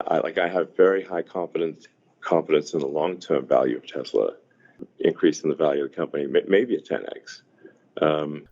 I have very high confidence in the long-term value of Tesla, increase in the value of the company, maybe a 10x.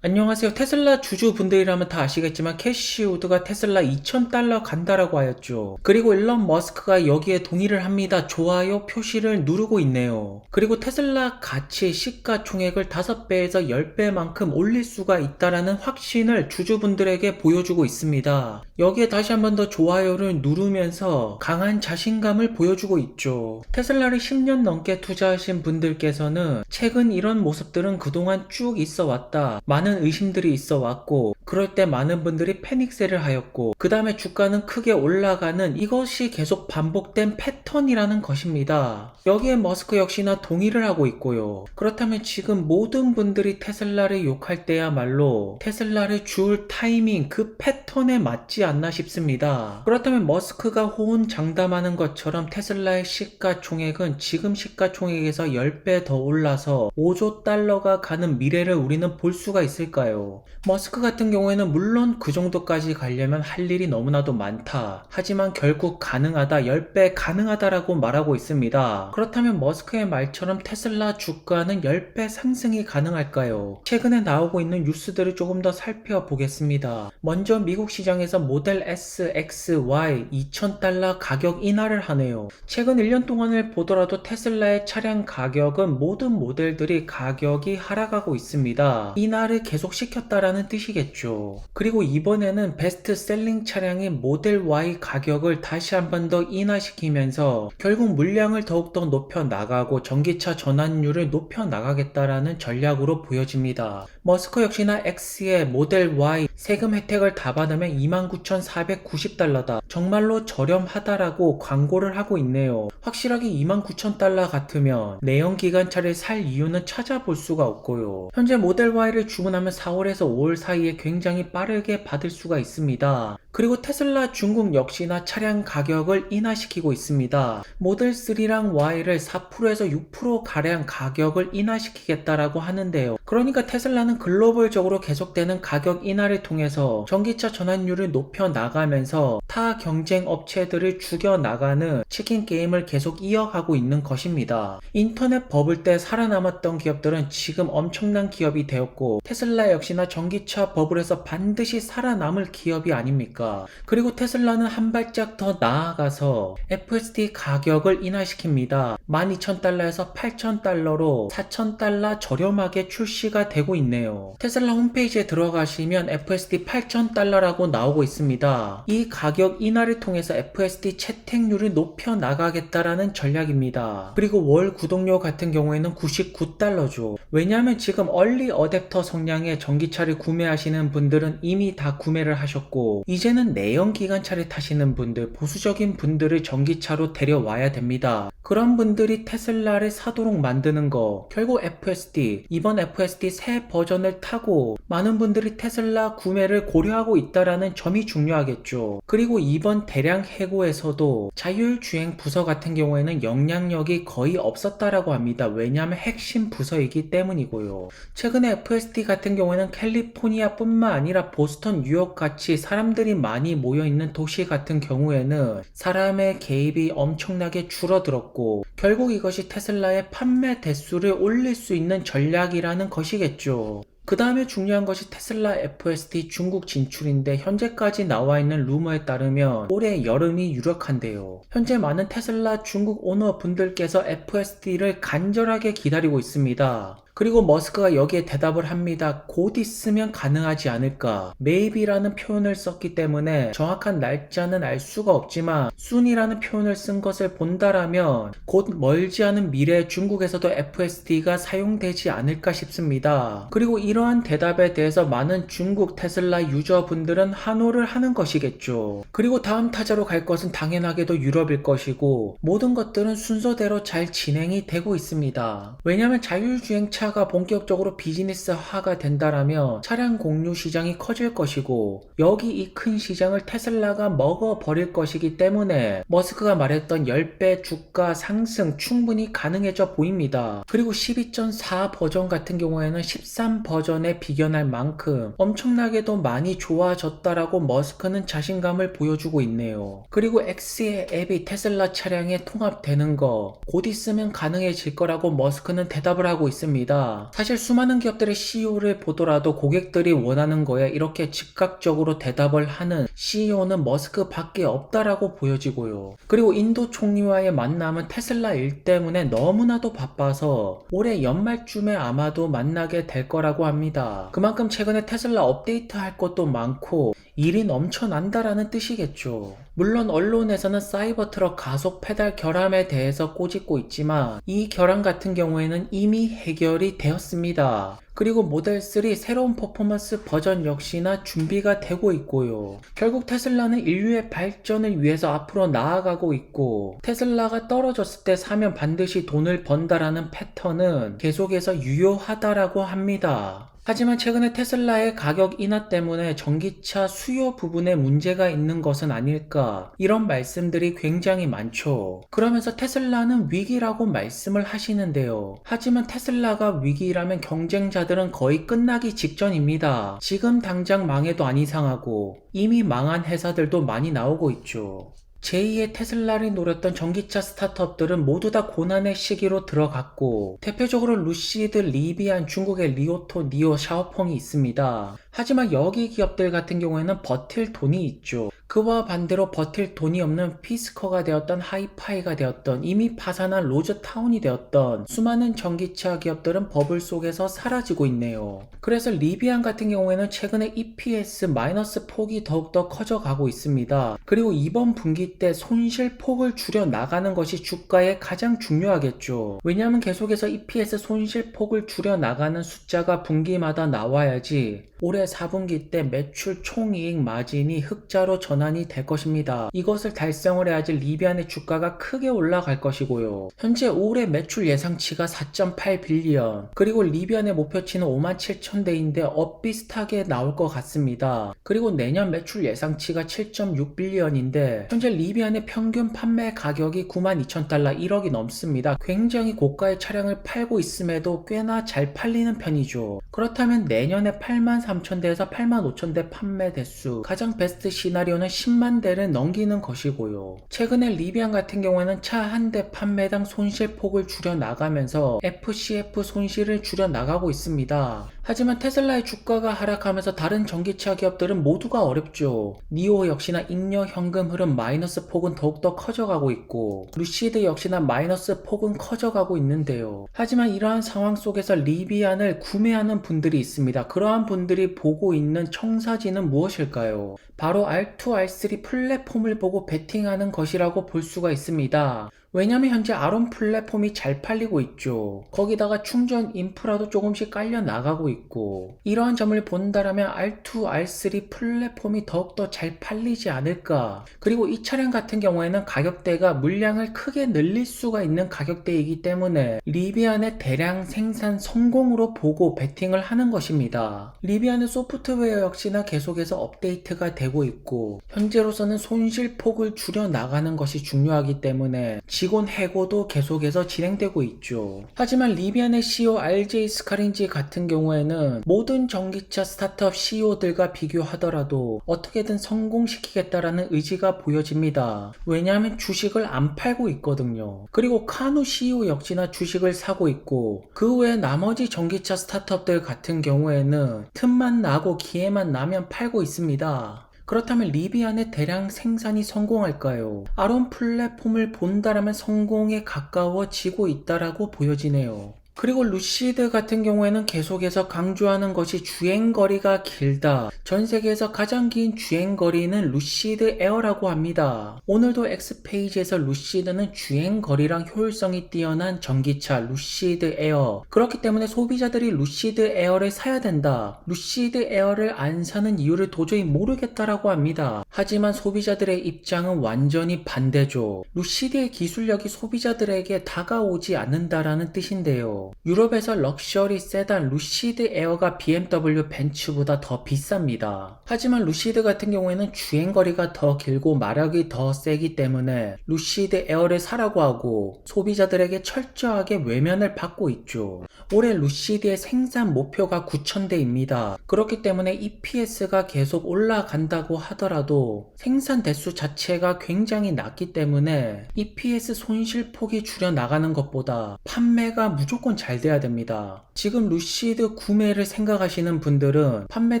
안녕하세요. 테슬라 주주분들이라면 다 아시겠지만 캐시 우드가 테슬라 $2,000 간다라고 하였죠. 그리고 일론 머스크가 여기에 동의를 합니다. 좋아요 표시를 누르고 있네요. 그리고 테슬라 가치 시가총액을 5배에서 10배만큼 올릴 수가 있다라는 확신을 주주분들에게 보여주고 있습니다. 여기에 다시 한 번 더 좋아요를 누르면서 강한 자신감을 보여주고 있죠. 테슬라를 10년 넘게 투자하신 분들께서는 최근 이런 모습들은 그동안 쭉 있어 왔다. 많은 의심들이 있어 왔고 그럴 때 많은 분들이 패닉셀을 하였고 그 다음에 주가는 크게 올라가는 이것이 계속 반복된 패턴이라는 것입니다. 여기에 머스크 역시나 동의를 하고 있고요. 그렇다면 지금 모든 분들이 테슬라를 욕할 때야말로 테슬라를 줄 타이밍 그 패턴에 맞지 않나 싶습니다. 그렇다면 머스크가 호언장담하는 것처럼 테슬라의 시가총액은 지금 시가총액에서 10배 더 올라서 5조 달러가 가는 미래를 우리는 볼 수가 있을까요? 머스크 같은 경우에는 물론 그 정도까지 가려면 할 일이 너무나도 많다. 하지만 결국 가능하다, 10배 가능하다라고 말하고 있습니다. 그렇다면 머스크의 말처럼 테슬라 주가는 10배 상승이 가능할까요? 최근에 나오고 있는 뉴스들을 조금 더 살펴보겠습니다. 먼저 미국 시장에서 모델 S, X, Y $2,000 가격 인하를 하네요. 최근 1년 동안을 보더라도 테슬라의 차량 가격은 모든 모델들이 가격이 하락하고 있습니다. 인하를 계속 시켰다라는 뜻이겠죠. 그리고 이번에는 베스트셀링 차량인 모델 Y 가격을 다시 한 번 더 인하시키면서 결국 물량을 더욱더 높여 나가고 전기차 전환율을 높여 나가겠다라는 전략으로 보여집니다. 머스크 역시나 X의 모델 Y 세금 혜택을 다 받으면 29,490달러다. 정말로 저렴하다라고 광고를 하고 있네요. 확실하게 29,000달러 같으면 내연기관차를 살 이유는 찾아볼 수가 없고요. 현재 모델 Y를 주문하면 4월에서 5월 사이에 굉장히 빠르게 받을 수가 있습니다. 그리고 테슬라 중국 역시나 차량 가격을 인하시키고 있습니다. 모델 3랑 Y를 4%에서 6% 가량 가격을 인하시키겠다라고 하는데요. 그러니까 테슬라는 글로벌적으로 계속되는 가격 인하를 통해서 전기차 전환율을 높여 나가면서 타 경쟁 업체들을 죽여 나가는 치킨 게임을 계속 이어가고 있는 것입니다. 인터넷 버블 때 살아남았던 기업들은 지금 엄청난 기업이 되었고 테슬라 역시나 전기차 버블에서 반드시 살아남을 기업이 아닙니까? 그리고 테슬라는 한 발짝 더 나아가서 FSD 가격을 인하시킵니다. 12,000달러에서 8,000달러로 4,000달러 저렴하게 출시가 되고 있네요. 테슬라 홈페이지에 들어가시면 FSD 8,000달러라고 나오고 있습니다. 이 가격 인하를 통해서 FSD 채택률을 높여 나가겠다라는 전략입니다. 그리고 월 구독료 같은 경우에는 99달러죠. 왜냐하면 지금 얼리 어댑터 성향의 전기차를 구매하시는 분들은 이미 다 구매를 하셨고 이제는 내연기관차를 타시는 분들, 보수적인 분들을 전기차로 데려와야 됩니다. 그런 분들이 테슬라를 사도록 만드는 거, 결국 FSD, 이번 FSD 새 버전을 타고 많은 분들이 테슬라 구매를 고려하고 있다라는 점이 중요하겠죠. 그리고 이번 대량 해고에서도 자율주행 부서 같은 경우에는 영향력이 거의 없었다라고 합니다. 왜냐하면 핵심 부서이기 때문이고요. 최근에 FSD 같은 경우에는 캘리포니아 뿐만 아니라 보스턴, 뉴욕 같이 사람들이 많이 모여있는 도시 같은 경우에는 사람의 개입이 엄청나게 줄어들었고 결국 이것이 테슬라의 판매 대수를 올릴 수 있는 전략이라는 것이겠죠. 그 다음에 중요한 것이 테슬라 FSD 중국 진출인데 현재까지 나와 있는 루머에 따르면 올해 여름이 유력한데요. 현재 많은 테슬라 중국 오너 분들께서 FSD를 간절하게 기다리고 있습니다. 그리고 머스크가 여기에 대답을 합니다. 곧 있으면 가능하지 않을까. maybe라는 표현을 썼기 때문에 정확한 날짜는 알 수가 없지만 soon이라는 표현을 쓴 것을 본다라면 곧 멀지 않은 미래 중국에서도 FSD가 사용되지 않을까 싶습니다. 그리고 이러한 대답에 대해서 많은 중국 테슬라 유저분들은 환호를 하는 것이겠죠. 그리고 다음 타자로 갈 것은 당연하게도 유럽일 것이고 모든 것들은 순서대로 잘 진행이 되고 있습니다. 왜냐하면 자율주행차 전기차가 본격적으로 비즈니스화가 된다라면 차량 공유 시장이 커질 것이고 여기 이 큰 시장을 테슬라가 먹어버릴 것이기 때문에 머스크가 말했던 10배 주가 상승 충분히 가능해져 보입니다. 그리고 12.4 버전 같은 경우에는 13 버전에 비견할 만큼 엄청나게도 많이 좋아졌다라고 머스크는 자신감을 보여주고 있네요. 그리고 X의 앱이 테슬라 차량에 통합되는 거 곧 있으면 가능해질 거라고 머스크는 대답을 하고 있습니다. 사실 수많은 기업들의 CEO를 보더라도 고객들이 원하는 거에 이렇게 즉각적으로 대답을 하는 CEO는 머스크 밖에 없다라고 보여지고요. 그리고 인도 총리와의 만남은 테슬라 일 때문에 너무나도 바빠서 올해 연말쯤에 아마도 만나게 될 거라고 합니다. 그만큼 최근에 테슬라 업데이트 할 것도 많고 일이 넘쳐난다라는 뜻이겠죠. 물론 언론에서는 사이버트럭 가속 페달 결함에 대해서 꼬집고 있지만 이 결함 같은 경우에는 이미 해결이 되었습니다. 그리고 모델3 새로운 퍼포먼스 버전 역시나 준비가 되고 있고요. 결국 테슬라는 인류의 발전을 위해서 앞으로 나아가고 있고 테슬라가 떨어졌을 때 사면 반드시 돈을 번다라는 패턴은 계속해서 유효하다라고 합니다. 하지만 최근에 테슬라의 가격 인하 때문에 전기차 수요 부분에 문제가 있는 것은 아닐까 이런 말씀들이 굉장히 많죠. 그러면서 테슬라는 위기라고 말씀을 하시는데요. 하지만 테슬라가 위기라면 경쟁자들은 거의 끝나기 직전입니다. 지금 당장 망해도 안 이상하고 이미 망한 회사들도 많이 나오고 있죠. 제2의 테슬라를 노렸던 전기차 스타트업들은 모두 다 고난의 시기로 들어갔고 대표적으로 루시드, 리비안, 중국의 리오토, 니오, 샤오펑이 있습니다. 하지만 여기 기업들 같은 경우에는 버틸 돈이 있죠. 그와 반대로 버틸 돈이 없는 피스커가 되었던 하이파이가 되었던 이미 파산한 로즈타운이 되었던 수많은 전기차 기업들은 버블 속에서 사라지고 있네요. 그래서 리비안 같은 경우에는 최근에 EPS 마이너스 폭이 더욱더 커져가고 있습니다. 그리고 이번 분기 때 손실 폭을 줄여 나가는 것이 주가에 가장 중요하겠죠. 왜냐하면 계속해서 EPS 손실 폭을 줄여 나가는 숫자가 분기마다 나와야지 올해 4분기 때 매출 총이익 마진이 흑자로 전환이 될 것입니다. 이것을 달성을 해야지 리비안의 주가가 크게 올라갈 것이고요. 현재 올해 매출 예상치가 4.8 빌리언 그리고 리비안의 목표치는 57,000대인데 비슷하게 나올 것 같습니다. 그리고 내년 매출 예상치가 7.6 빌리언인데 현재 리비안의 평균 판매 가격이 92,000달러 1억이 넘습니다. 굉장히 고가의 차량을 팔고 있음에도 꽤나 잘 팔리는 편이죠. 그렇다면 내년에 83,000대에서 85,000대 판매 대수 가장 베스트 시나리오는 10만 대를 넘기는 것이고요. 최근에 리비안 같은 경우에는 차 한 대 판매당 손실폭을 줄여 나가면서 FCF 손실을 줄여 나가고 있습니다. 하지만 테슬라의 주가가 하락하면서 다른 전기차 기업들은 모두가 어렵죠. 니오 역시나 잉여 현금 흐름 마이너스 폭은 더욱더 커져가고 있고 루시드 역시나 마이너스 폭은 커져가고 있는데요. 하지만 이러한 상황 속에서 리비안을 구매하는 분들이 있습니다. 그러한 분들이 보고 있는 청사진은 무엇일까요? 바로 R2, R3 플랫폼을 보고 베팅하는 것이라고 볼 수가 있습니다. 왜냐면 현재 아론 플랫폼이 잘 팔리고 있죠. 거기다가 충전 인프라도 조금씩 깔려 나가고 있고 이러한 점을 본다라면 R2, R3 플랫폼이 더욱더 잘 팔리지 않을까. 그리고 이 차량 같은 경우에는 가격대가 물량을 크게 늘릴 수가 있는 가격대이기 때문에 리비안의 대량 생산 성공으로 보고 베팅을 하는 것입니다. 리비안의 소프트웨어 역시나 계속해서 업데이트가 되고 있고 현재로서는 손실폭을 줄여 나가는 것이 중요하기 때문에 직원 해고도 계속해서 진행되고 있죠. 하지만 리비안의 CEO RJ 스카린지 같은 경우에는 모든 전기차 스타트업 CEO들과 비교하더라도 어떻게든 성공시키겠다라는 의지가 보여집니다. 왜냐하면 주식을 안 팔고 있거든요. 그리고 카누 CEO 역시나 주식을 사고 있고 그 외에 나머지 전기차 스타트업들 같은 경우에는 틈만 나고 기회만 나면 팔고 있습니다. 그렇다면 리비안의 대량 생산이 성공할까요? 아론 플랫폼을 본다라면 성공에 가까워지고 있다라고 보여지네요. 그리고 루시드 같은 경우에는 계속해서 강조하는 것이 주행거리가 길다. 전 세계에서 가장 긴 주행거리는 루시드 에어라고 합니다. 오늘도 X페이지에서 루시드는 주행거리랑 효율성이 뛰어난 전기차 루시드 에어. 그렇기 때문에 소비자들이 루시드 에어를 사야 된다. 루시드 에어를 안 사는 이유를 도저히 모르겠다라고 합니다. 하지만 소비자들의 입장은 완전히 반대죠. 루시드의 기술력이 소비자들에게 다가오지 않는다라는 뜻인데요. 있는데요. 유럽에서 럭셔리 세단 루시드 에어가 BMW 벤츠보다 더 비쌉니다. 하지만 루시드 같은 경우에는 주행거리가 더 길고 마력이 더 세기 때문에 루시드 에어를 사라고 하고 소비자들에게 철저하게 외면을 받고 있죠. 올해 루시드의 생산 목표가 9,000대입니다. 그렇기 때문에 EPS가 계속 올라간다고 하더라도 생산 대수 자체가 굉장히 낮기 때문에 EPS 손실폭이 줄여나가는 것보다 판매가 무조건 잘 돼야 됩니다. 지금 루시드 구매를 생각하시는 분들은 판매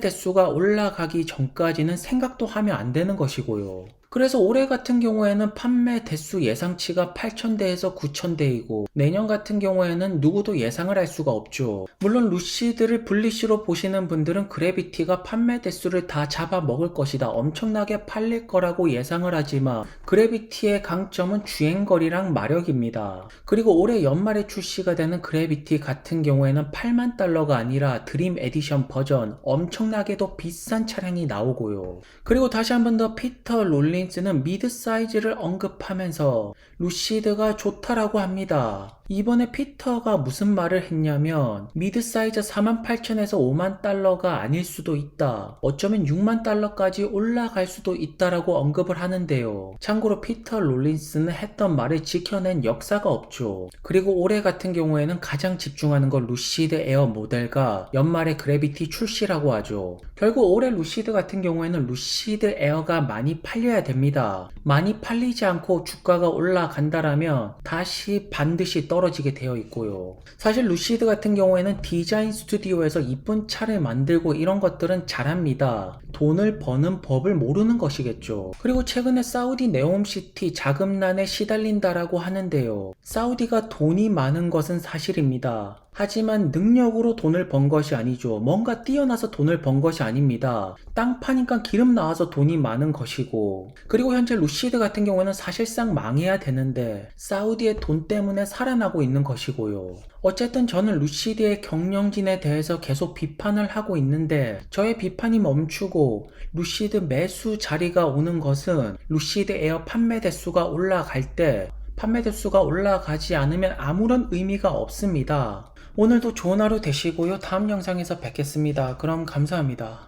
대수가 올라가기 전까지는 생각도 하면 안 되는 것이고요. 그래서 올해 같은 경우에는 판매 대수 예상치가 8,000대에서 9,000대이고 내년 같은 경우에는 누구도 예상을 할 수가 없죠. 물론 루시드를 분리시로 보시는 분들은 그래비티가 판매 대수를 다 잡아먹을 것이다, 엄청나게 팔릴 거라고 예상을 하지만 그래비티의 강점은 주행거리랑 마력입니다. 그리고 올해 연말에 출시가 되는 그래비티 같은 경우에는 8만 달러가 아니라 드림 에디션 버전 엄청나게도 비싼 차량이 나오고요. 그리고 다시 한 번 더 피터 롤린스는 미드 사이즈를 언급하면서 루시드가 좋다라고 합니다. 이번에 피터가 무슨 말을 했냐면 미드 사이즈 48,000에서 5만 달러가 아닐 수도 있다, 어쩌면 6만 달러까지 올라갈 수도 있다라고 언급을 하는데요. 참고로 피터 롤린스는 했던 말을 지켜낸 역사가 없죠. 그리고 올해 같은 경우에는 가장 집중하는 건 루시드 에어 모델과 연말에 그래비티 출시라고 하죠. 결국 올해 루시드 같은 경우에는 루시드 에어가 많이 팔려야 됩니다. 많이 팔리지 않고 주가가 올라간다라면 다시 반드시 떨어지게 되어 있고요. 사실 루시드 같은 경우에는 디자인 스튜디오에서 이쁜 차를 만들고 이런 것들은 잘합니다. 돈을 버는 법을 모르는 것이겠죠. 그리고 최근에 사우디 네옴시티 자금난에 시달린다라고 하는데요. 사우디가 돈이 많은 것은 사실입니다. 하지만 능력으로 돈을 번 것이 아니죠. 뭔가 뛰어나서 돈을 번 것이 아닙니다. 땅 파니까 기름 나와서 돈이 많은 것이고, 그리고 현재 루시드 같은 경우는 사실상 망해야 되는데 사우디의 돈 때문에 살아나고 있는 것이고요. 어쨌든 저는 루시드의 경영진에 대해서 계속 비판을 하고 있는데 저의 비판이 멈추고 루시드 매수 자리가 오는 것은 루시드 에어 판매 대수가 올라갈 때, 판매 대수가 올라가지 않으면 아무런 의미가 없습니다. 오늘도 좋은 하루 되시고요. 다음 영상에서 뵙겠습니다. 그럼 감사합니다.